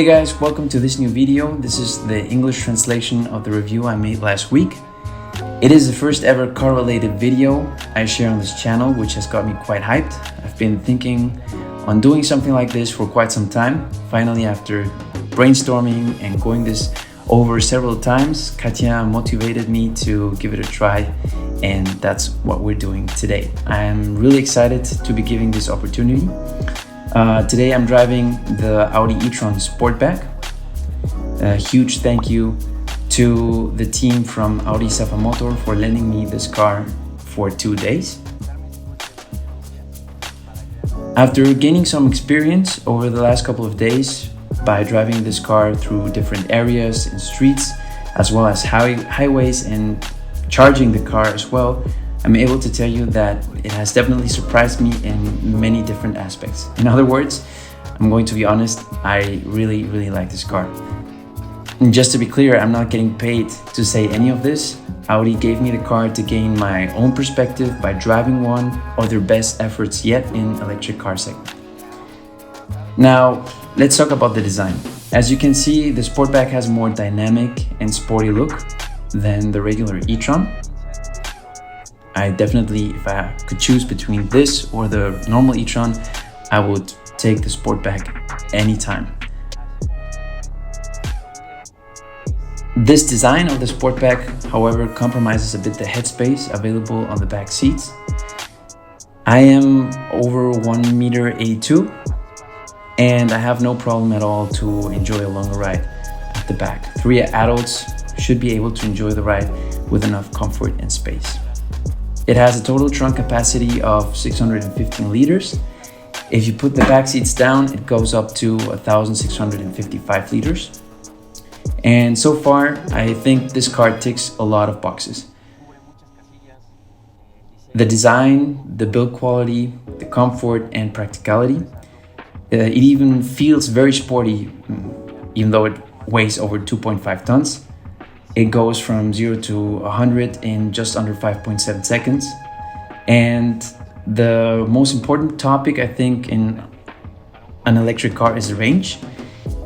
Hey guys, welcome to this new video. This is the English translation of the review I made last week. It is the first ever car related video I share on this channel, which has got me quite hyped. I've been thinking on doing something like this for quite some time. Finally, after brainstorming and going this over several times, Katya motivated me to give it a try, and that's what we're doing today. I'm really excited to be giving this opportunity. Today I'm driving the Audi E-tron Sportback. A huge thank you to the team from Audi Motor for lending me this car for 2 days. After gaining some experience over the last couple of days by driving this car through different areas and streets, as well as highways, and charging the car as well, I'm able to tell you that it has definitely surprised me in many different aspects. In other words, I'm going to be honest, I really like this car. And just to be clear, I'm not getting paid to say any of this. Audi gave me the car to gain my own perspective by driving one of their best efforts yet in electric car segment. Now, let's talk about the design. As you can see, the Sportback has a more dynamic and sporty look than the regular e-tron. I definitely, if I could choose between this or the normal e-tron, I would take the Sportback anytime. This design of the Sportback, however, compromises a bit the headspace available on the back seats. I am over 1.82 m and I have no problem at all to enjoy a longer ride at the back. 3 adults should be able to enjoy the ride with enough comfort and space. It has a total trunk capacity of 615 liters. If you put the back seats down, it goes up to 1,655 liters. And so far, I think this car ticks a lot of boxes. The design, the build quality, the comfort and practicality. It even feels very sporty, even though it weighs over 2.5 tons. It goes from 0 to 100 in just under 5.7 seconds. And the most important topic, I think, in an electric car is the range.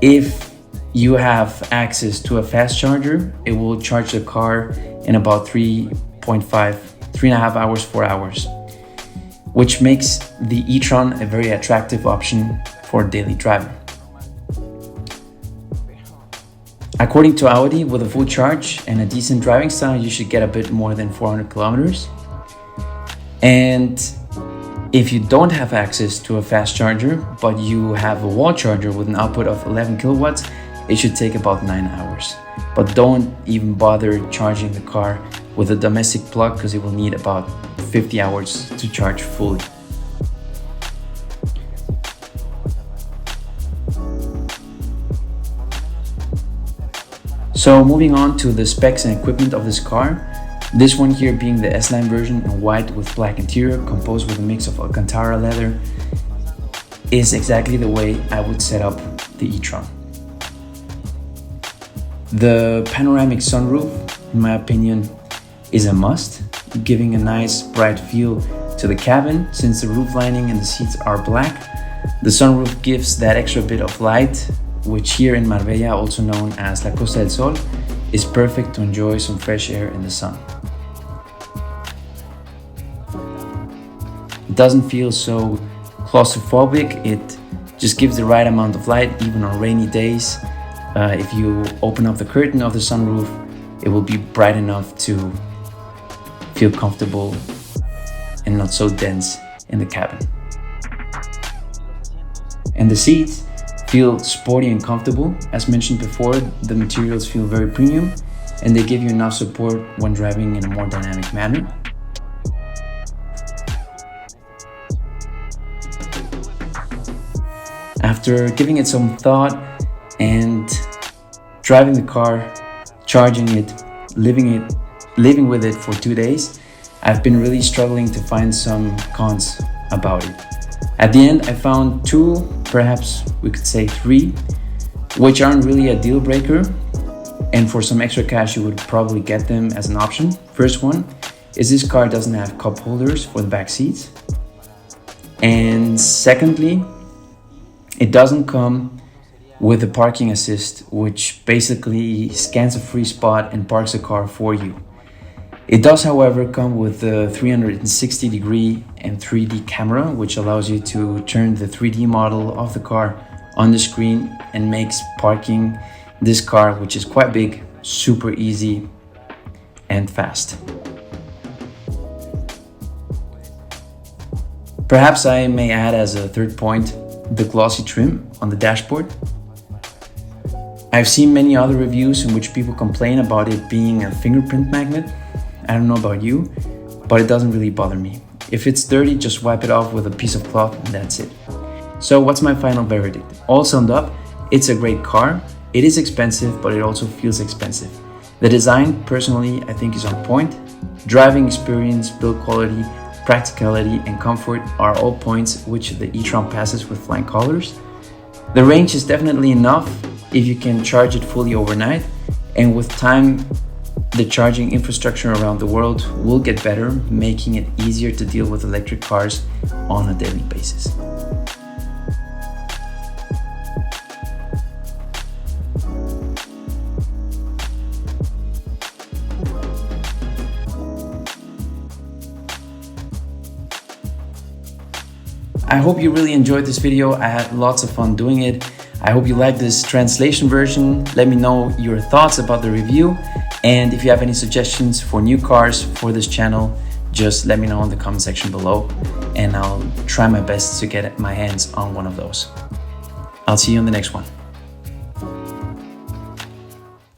If you have access to a fast charger, it will charge the car in about 3.5 hours, 4 hours, which makes the e-tron a very attractive option for daily driving. According to Audi, with a full charge and a decent driving style, you should get a bit more than 400 kilometers. And if you don't have access to a fast charger, but you have a wall charger with an output of 11 kilowatts, it should take about 9 hours. But don't even bother charging the car with a domestic plug, because it will need about 50 hours to charge fully. So moving on to the specs and equipment of this car. This one here being the S Line version in white with black interior, composed with a mix of Alcantara leather, is exactly the way I would set up the e-tron. The panoramic sunroof, in my opinion, is a must, giving a nice bright feel to the cabin. Since the roof lining and the seats are black, the sunroof gives that extra bit of light, which here in Marbella, also known as La Costa del Sol, is perfect to enjoy some fresh air in the sun. It doesn't feel so claustrophobic, it just gives the right amount of light even on rainy days. If you open up the curtain of the sunroof, it will be bright enough to feel comfortable and not so dense in the cabin. And the seats feel sporty and comfortable. As mentioned before, the materials feel very premium and they give you enough support when driving in a more dynamic manner. After giving it some thought and driving the car, charging it, living with it for 2 days, I've been really struggling to find some cons about it. At the end, I found 2, perhaps we could say 3, which aren't really a deal breaker, and for some extra cash you would probably get them as an option. First one is this car doesn't have cup holders for the back seats. And secondly, it doesn't come with the parking assist, which basically scans a free spot and parks a car for you. It does, however, come with the 360-degree and 3D camera, which allows you to turn the 3D model of the car on the screen and makes parking this car, which is quite big, super easy and fast. Perhaps I may add as a third point the glossy trim on the dashboard. I've seen many other reviews in which people complain about it being a fingerprint magnet. I don't know about you, but it doesn't really bother me. If it's dirty, just wipe it off with a piece of cloth and that's it. So what's my final verdict? All summed up, it's a great car. It is expensive, but it also feels expensive. The design, personally, I think is on point. Driving experience, build quality, practicality, and comfort are all points which the E-tron passes with flying colors. The range is definitely enough if you can charge it fully overnight, and with time, the charging infrastructure around the world will get better, making it easier to deal with electric cars on a daily basis. I hope you really enjoyed this video. I had lots of fun doing it. I hope you like this translation version. Let me know your thoughts about the review. And if you have any suggestions for new cars for this channel, just let me know in the comment section below and I'll try my best to get my hands on one of those. I'll see you in the next one.